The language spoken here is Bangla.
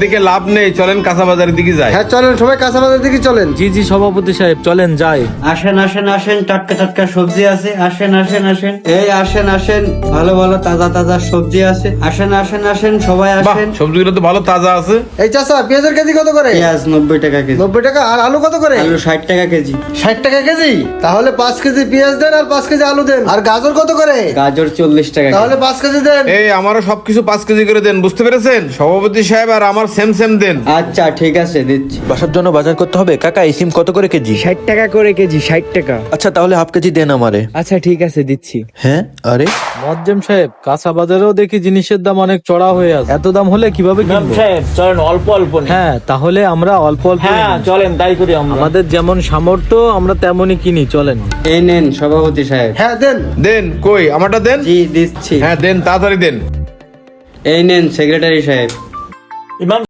দিকে লাভ নেই, চলেন কাঁচা বাজারের দিকে যাই। হ্যাঁ চলেন, সবাই কাঁচা বাজার দিকে চলেন। জি জি সভাপতি সাহেব, চলেন যাই। আসেন আসেন আসেন, টাটকা টাটকা সবজি আছে, আসেন আসেন আসেন, এই আসেন আসেন, ভালো ভালো তাজা তাজা সবজি আছে, আসেন আসেন আসেন, সবাই বাহ, আসেন। সবজিগুলো তো ভালো তাজা আছে। এই চাচা, পেঁয়াজের কেজি কত করে? পেঁয়াজ 90 টাকা কেজি। 90 টাকা। আর আলু কত করে? আলু 60 টাকা কেজি। 60 টাকা কেজি। তাহলে 5 কেজি পেঁয়াজ দেন আর 5 কেজি আলু দেন। আর গাজর কত করে? গাজর 40 টাকা তাহলে কেজি। 5 কেজি দেন। এই আমারও সবকিছু 5 কেজি করে দেন, বুঝতে পেরেছেন? সভাপতি সাহেব আর আমার সেম সেম দেন। আচ্ছা ঠিক আছে, দিচ্ছি। বাসার জন্য বাজার করতে হবে। কাকা এই সিম কত করে কেজি? 60 টাকা করে কেজি, 60 টাকা। আচ্ছা তাহলে হাফ কেজি দেন আমারে। আচ্ছা ঠিক আছে, দিচ্ছি। হ্যাঁ আরে মজ্জেম সাহেব, কাঁচা বাজারেও দেখি জিনিসের দাম অনেক চড়া হয়ে আছে। এত দাম হলে কিভাবে কিনবো? চলেন অল্প অল্প নিই। হ্যাঁ, তাহলে আমরা অল্প অল্প হ্যাঁ নিই। চলেন তাই করি আমরা। আমাদের যেমন সামর্থ্য আমরা তেমনই কিনি, চলেন। এই নেন সভাপতি সাহেব। হ্যাঁ দেন। দেন, কই আমারটা দেন। জি দিচ্ছি। হ্যাঁ দেন, তাড়াতাড়ি দেন। এই নেন সেক্রেটারি সাহেব। ইমাম